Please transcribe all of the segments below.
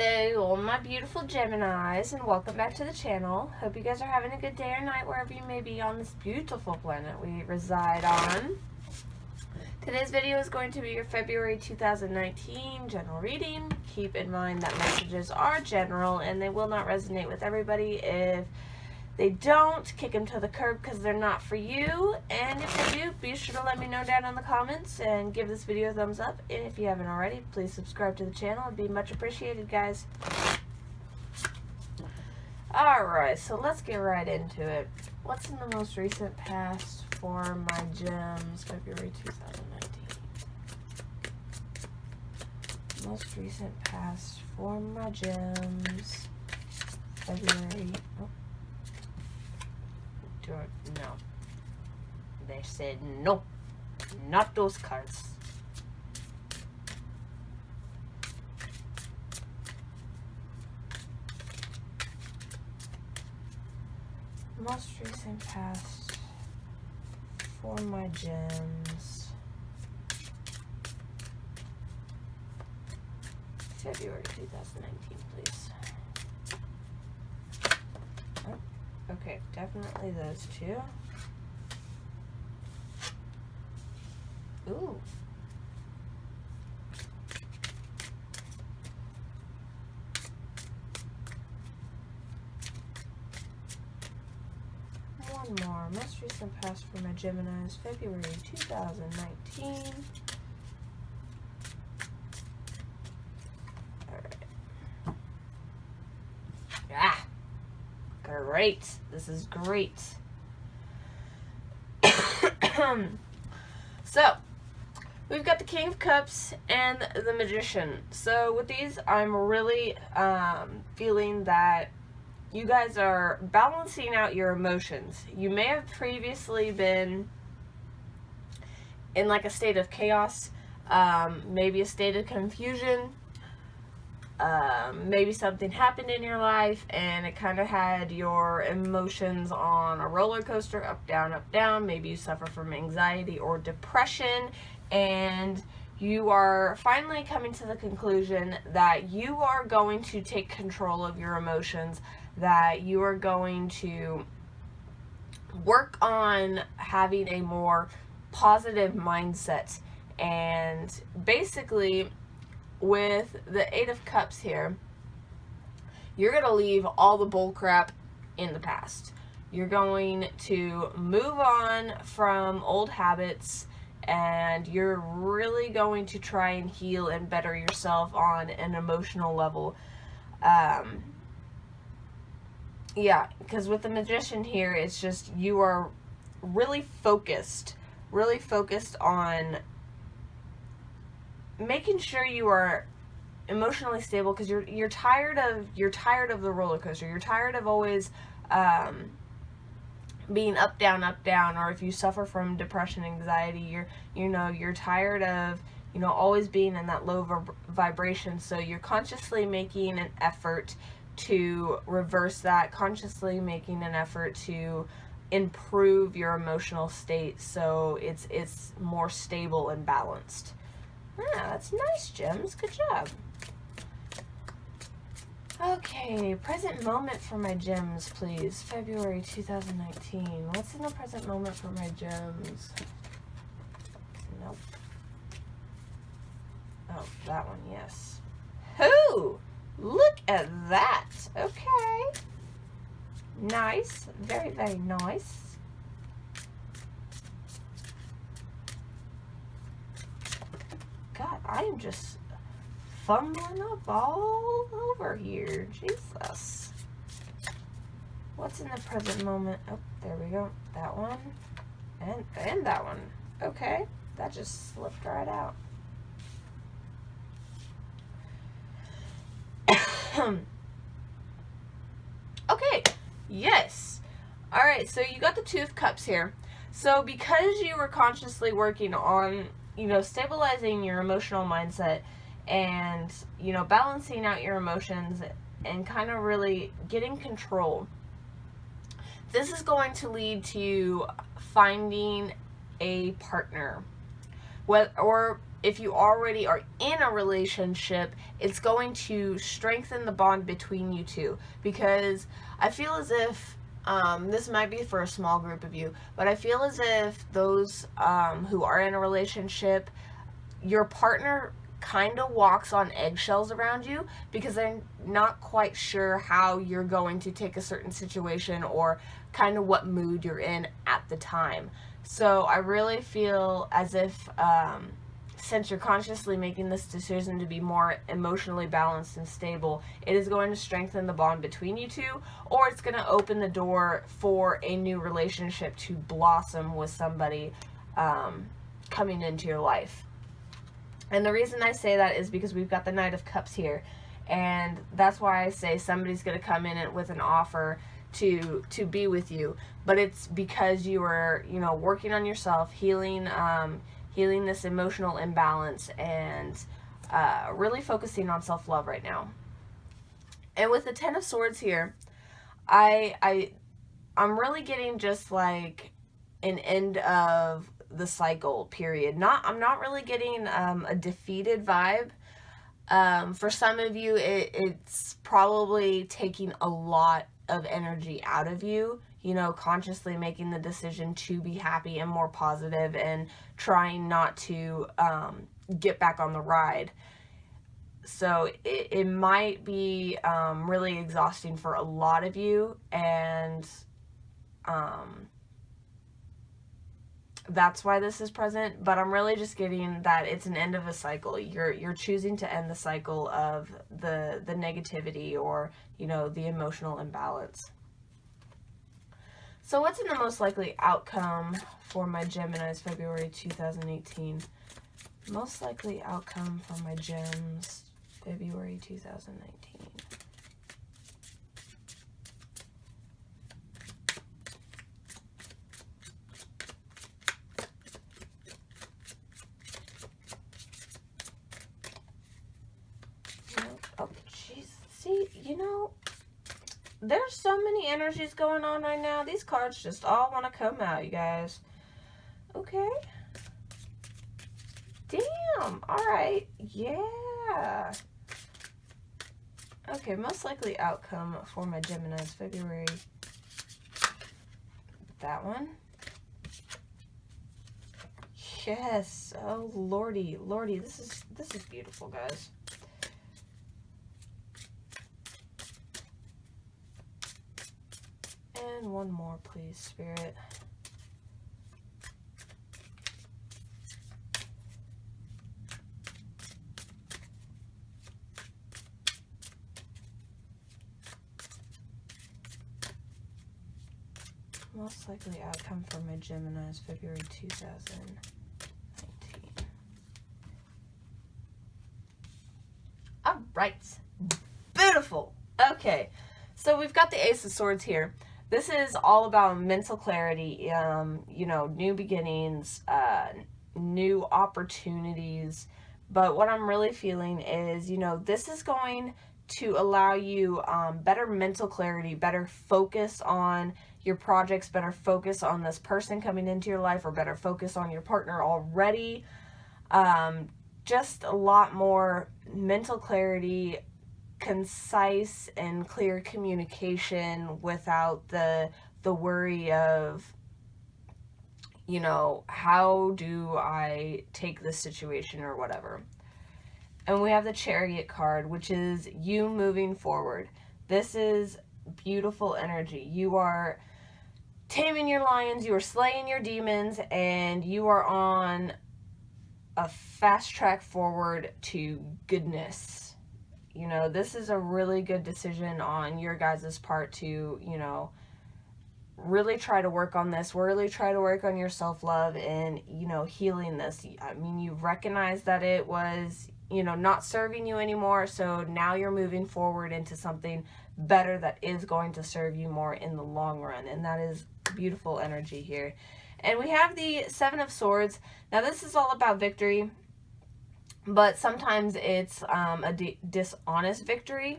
Hello, all my beautiful Geminis, and welcome back to the channel. Hope you guys are having a good day or night wherever you may be on this beautiful planet we reside on. Today's video is going to be your February 2019 general reading. Keep in mind that messages are general and they will not resonate with everybody. If they don't, kick them to the curb because they're not for you. And if they do, be sure to let me know down in the comments and give this video a thumbs up. And if you haven't already, please subscribe to the channel. It'd be much appreciated, guys. Alright, so let's get right into it. What's in the most recent past for my gems, February 2019? Most recent past for my gems, February... Oh. No. They said no. Not those cards. Most recent past for my gems. February 2019, please. Oh. Okay, definitely those two. Ooh. One more. Most recent past for my Geminis, February 2019. Alright. Ah! Great. This is great. So, we've got the King of Cups and the Magician. So, with these, I'm really feeling that you guys are balancing out your emotions. You may have previously been in like a state of chaos, maybe a state of confusion. Maybe something happened in your life and it kind of had your emotions on a roller coaster, up, down, up, down. Maybe you suffer from anxiety or depression, and you are finally coming to the conclusion that you are going to take control of your emotions, that you are going to work on having a more positive mindset. And basically, with the Eight of Cups here, you're going to leave all the bull crap in the past. You're going to move on from old habits, and you're really going to try and heal and better yourself on an emotional level. Yeah, because with the Magician here, it's just you are really focused on making sure you are emotionally stable, because you're tired of the roller coaster. You're tired of always being up down, or if you suffer from depression, anxiety, you're tired of always being in that low vibration. So you're consciously making an effort to reverse that, consciously making an effort to improve your emotional state so it's more stable and balanced. Ah, that's nice, Gems. Good job. Okay, present moment for my gems, please. February 2019. What's in the present moment for my gems? Nope. Oh, that one, yes. Ooh! Look at that! Okay. Nice. Very, very nice. God, I am just fumbling up all over here. Jesus. What's in the present moment? Oh, there we go. That one. And that one. Okay. That just slipped right out. Okay. Yes. Alright, so you got the Two of Cups here. So because you were consciously working on stabilizing your emotional mindset and, balancing out your emotions and kind of really getting control, this is going to lead to finding a partner. Or if you already are in a relationship, it's going to strengthen the bond between you two. Because I feel as if, this might be for a small group of you, but I feel as if those who are in a relationship, your partner kind of walks on eggshells around you because they're not quite sure how you're going to take a certain situation or kind of what mood you're in at the time. So I really feel as if, since you're consciously making this decision to be more emotionally balanced and stable, it is going to strengthen the bond between you two, or it's going to open the door for a new relationship to blossom with somebody coming into your life. And the reason I say that is because we've got the Knight of Cups here, and that's why I say somebody's going to come in with an offer to be with you, but it's because you are, you know, working on yourself, healing this emotional imbalance, and really focusing on self-love right now. And with the Ten of Swords here, I'm really getting just like an end of the cycle period. I'm not really getting a defeated vibe. For some of you, it's probably taking a lot of energy out of you, you know, consciously making the decision to be happy and more positive and trying not to get back on the ride. So it might be really exhausting for a lot of you, and that's why this is present. But I'm really just getting that it's an end of a cycle. You're choosing to end the cycle of the negativity, or, you know, the emotional imbalance. So what's in the most likely outcome for my Geminis February 2018? Most likely outcome for my Gems February 2019. Oh, jeez. See, you know, there's so many energies going on right now. These cards just all want to come out, you guys. Okay. Damn. All right. Yeah. Okay, most likely outcome for my Geminis February. That one. Yes. Oh, lordy. Lordy, this is beautiful, guys. And one more, please, Spirit. Most likely outcome for my Geminis February 2019. All right. Beautiful. Okay. So we've got the Ace of Swords here. This is all about mental clarity, you know, new beginnings, new opportunities. But what I'm really feeling is, you know, this is going to allow you better mental clarity, better focus on your projects, better focus on this person coming into your life, or better focus on your partner already. Just a lot more mental clarity, concise and clear communication without the worry of, you know, how do I take this situation or whatever. And we have the Chariot card, which is you moving forward. This is beautiful energy. You are taming your lions, you are slaying your demons, and you are on a fast track forward to goodness. You know, this is a really good decision on your guys' part to, you know, really try to work on this, really try to work on your self-love and, you know, healing this. I mean, you recognize that it was, you know, not serving you anymore, so now you're moving forward into something better that is going to serve you more in the long run, and that is beautiful energy here. And we have the Seven of Swords. Now, this is all about victory, but sometimes it's a dishonest victory.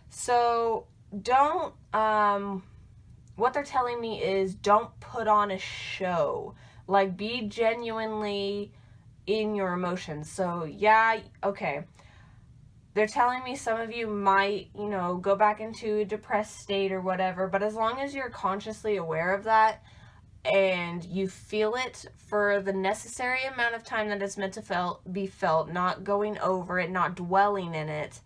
So don't, what they're telling me is don't put on a show. Like, be genuinely in your emotions. So yeah, okay. They're telling me some of you might, you know, go back into a depressed state or whatever, but as long as you're consciously aware of that and you feel it for the necessary amount of time that it's meant to be felt, not going over it, not dwelling in it,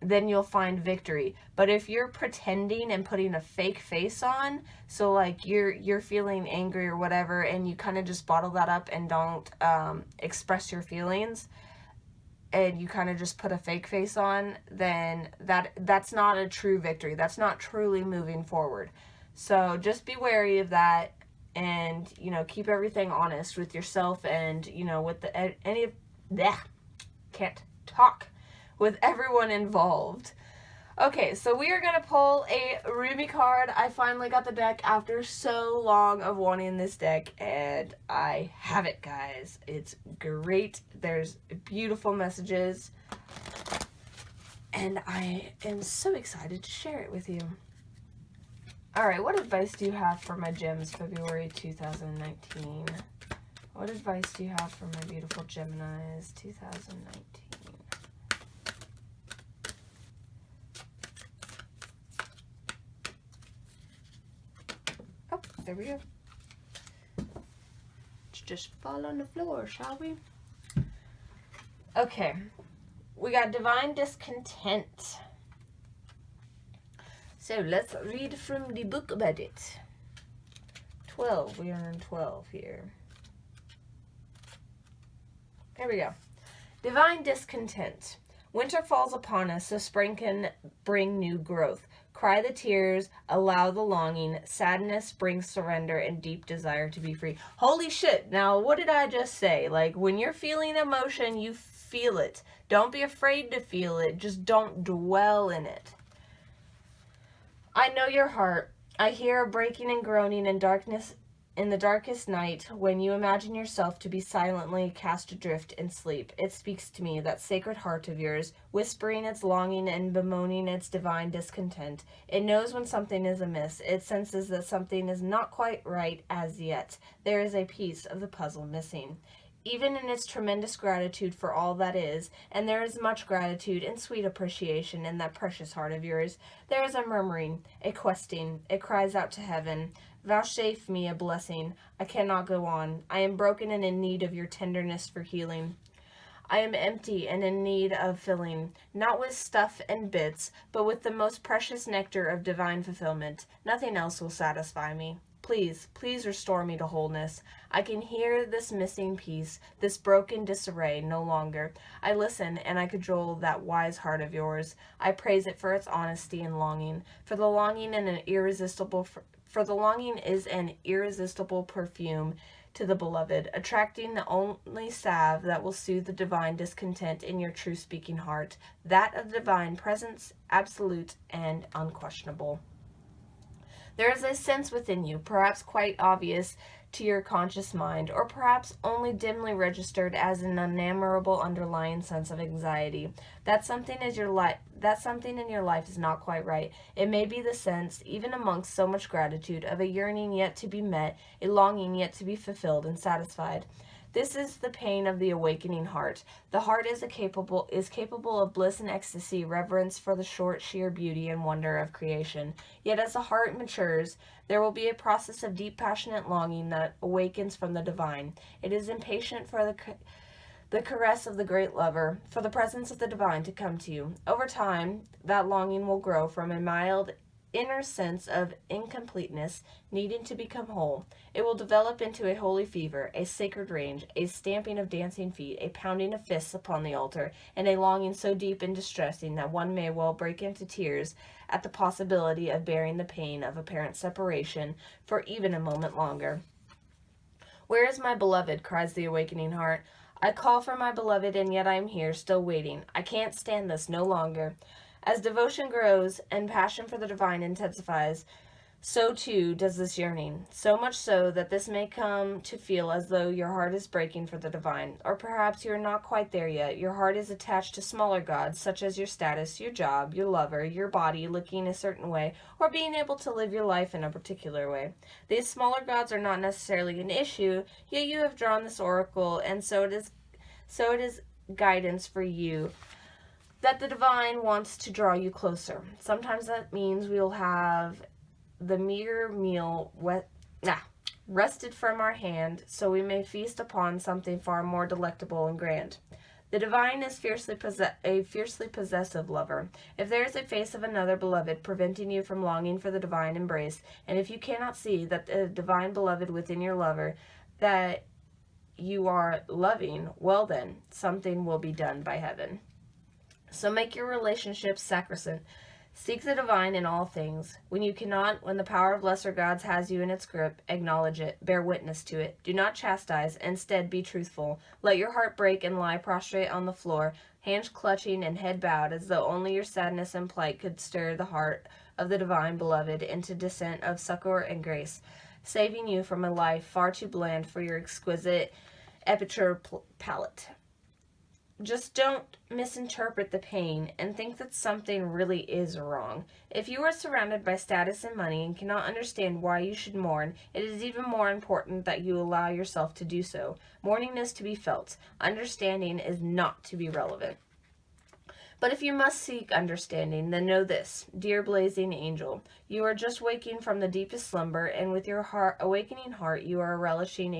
then you'll find victory. But if you're pretending and putting a fake face on, so like you're feeling angry or whatever, and you kind of just bottle that up and don't express your feelings, and you kind of just put a fake face on, then that's not a true victory. That's not truly moving forward. So just be wary of that, and, you know, keep everything honest with yourself and, you know, with can't talk, with everyone involved. Okay, so we are going to pull a Ruby card. I finally got the deck after so long of wanting this deck, and I have it, guys. It's great. There's beautiful messages, and I am so excited to share it with you. All right, what advice do you have for my gems, February 2019? What advice do you have for my beautiful Geminis, 2019? There we go. Let's just fall on the floor, shall we? Okay. We got Divine Discontent. So let's read from the book about it. 12. We are in 12 here. There we go. Divine Discontent. Winter falls upon us, so spring can bring new growth. Cry the tears, allow the longing. Sadness brings surrender and deep desire to be free. Holy shit. Now, what did I just say? Like, when you're feeling emotion, you feel it. Don't be afraid to feel it. Just don't dwell in it. I know your heart. I hear a breaking and groaning in darkness. In the darkest night, when you imagine yourself to be silently cast adrift in sleep, it speaks to me, that sacred heart of yours, whispering its longing and bemoaning its divine discontent. It knows when something is amiss. It senses that something is not quite right as yet. There is a piece of the puzzle missing. Even in its tremendous gratitude for all that is, and there is much gratitude and sweet appreciation in that precious heart of yours, there is a murmuring, a questing. It cries out to heaven, vouchsafe me a blessing. I cannot go on. I am broken and in need of your tenderness for healing. I am empty and in need of filling, not with stuff and bits, but with the most precious nectar of divine fulfillment. Nothing else will satisfy me. Please, please restore me to wholeness. I can hear this missing piece, this broken disarray no longer. I listen and I cajole that wise heart of yours. I praise it for its honesty and longing, for the longing is an irresistible perfume to the beloved, attracting the only salve that will soothe the divine discontent in your true speaking heart, that of divine presence, absolute and unquestionable. There is a sense within you, perhaps quite obvious to your conscious mind, or perhaps only dimly registered as an unnameable underlying sense of anxiety, that something in your life is not quite right. It may be the sense, even amongst so much gratitude, of a yearning yet to be met, a longing yet to be fulfilled and satisfied. This is the pain of the awakening heart. The heart is capable of bliss and ecstasy, reverence for the short, sheer beauty and wonder of creation. Yet as the heart matures, there will be a process of deep, passionate longing that awakens from the divine. It is impatient for the caress of the great lover, for the presence of the divine to come to you. Over time, that longing will grow from a mild, inner sense of incompleteness, needing to become whole. It will develop into a holy fever, a sacred rage, a stamping of dancing feet, a pounding of fists upon the altar, and a longing so deep and distressing that one may well break into tears at the possibility of bearing the pain of apparent separation for even a moment longer. Where is my beloved? Cries the awakening heart. I call for my beloved, and yet I am here, still waiting. I can't stand this no longer. As devotion grows and passion for the divine intensifies, So too does this yearning, so much so that this may come to feel as though your heart is breaking for the divine, or perhaps you are not quite there yet. Your heart is attached to smaller gods, such as your status, your job, your lover, your body looking a certain way, or being able to live your life in a particular way. These smaller gods are not necessarily an issue, yet you have drawn this oracle, and so it is guidance for you that the divine wants to draw you closer. Sometimes that means we will have the meager meal wrested from our hand, so we may feast upon something far more delectable and grand. The divine is a fiercely possessive lover. If there is a face of another beloved preventing you from longing for the divine embrace, and if you cannot see that the divine beloved within your lover that you are loving, well then, something will be done by heaven. So make your relationships sacrosanct. Seek the divine in all things. When you cannot, when the power of lesser gods has you in its grip, acknowledge it, bear witness to it. Do not chastise, instead be truthful. Let your heart break and lie prostrate on the floor, hands clutching and head bowed, as though only your sadness and plight could stir the heart of the divine beloved into descent of succor and grace, saving you from a life far too bland for your exquisite epicure palate. Just don't misinterpret the pain and think that something really is wrong. If you are surrounded by status and money and cannot understand why you should mourn, it is even more important that you allow yourself to do so. Mourning is to be felt. Understanding is not to be relevant. But if you must seek understanding, then know this, dear blazing angel, you are just waking from the deepest slumber, and with your awakening heart you are realizing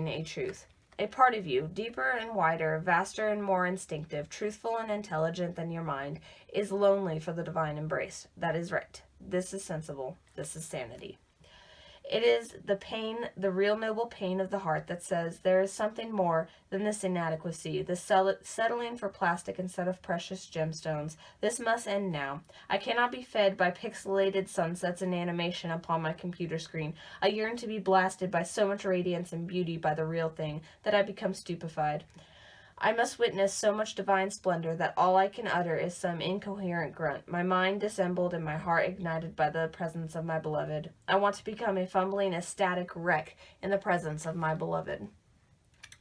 a truth. A part of you, deeper and wider, vaster and more instinctive, truthful and intelligent than your mind, is lonely for the divine embrace. That is right. This is sensible. This is sanity. It is the pain, the real noble pain of the heart that says there is something more than this inadequacy, the settling for plastic instead of precious gemstones. This must end now. I cannot be fed by pixelated sunsets and animation upon my computer screen. I yearn to be blasted by so much radiance and beauty by the real thing that I become stupefied. I must witness so much divine splendor that all I can utter is some incoherent grunt, my mind dissembled and my heart ignited by the presence of my beloved. I want to become a fumbling, ecstatic wreck in the presence of my beloved.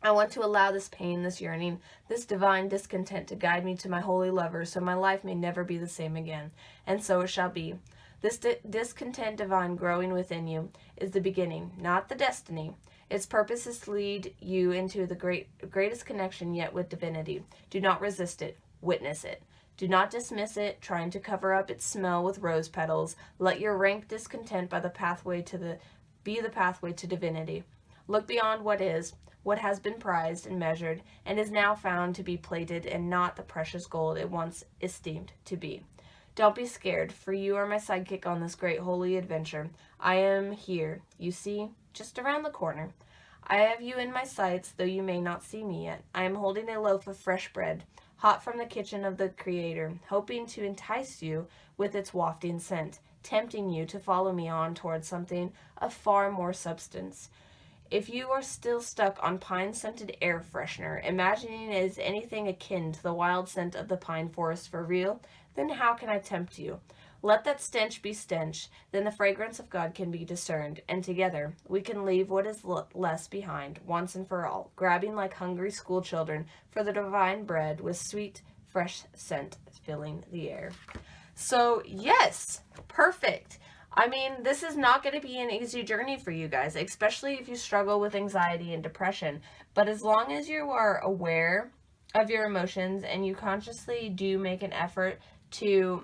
I want to allow this pain, this yearning, this divine discontent to guide me to my holy lover, so my life may never be the same again. And so it shall be. This discontent divine growing within you is the beginning, not the destiny. Its purpose is to lead you into the greatest connection yet with divinity. Do not resist it. Witness it. Do not dismiss it, trying to cover up its smell with rose petals. Let your rank discontent be the pathway to divinity. Look beyond what is, what has been prized and measured, and is now found to be plated and not the precious gold it once esteemed to be. Don't be scared, for you are my sidekick on this great holy adventure. I am here, you see, just around the corner. I have you in my sights, though you may not see me yet. I am holding a loaf of fresh bread, hot from the kitchen of the Creator, hoping to entice you with its wafting scent, tempting you to follow me on towards something of far more substance. If you are still stuck on pine-scented air freshener, imagining it is anything akin to the wild scent of the pine forest for real, then how can I tempt you? Let that stench be stench, then the fragrance of God can be discerned, and together we can leave what is less behind, once and for all, grabbing like hungry school children for the divine bread with sweet, fresh scent filling the air. So, yes, perfect. I mean, this is not going to be an easy journey for you guys, especially if you struggle with anxiety and depression. But as long as you are aware of your emotions and you consciously do make an effort to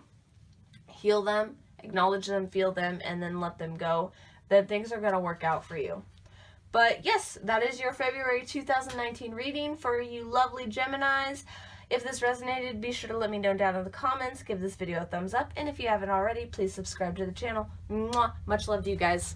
heal them, acknowledge them, feel them, and then let them go, then things are going to work out for you. But yes, that is your February 2019 reading for you lovely Geminis. If this resonated, be sure to let me know down in the comments. Give this video a thumbs up. And if you haven't already, please subscribe to the channel. Mwah! Much love to you guys.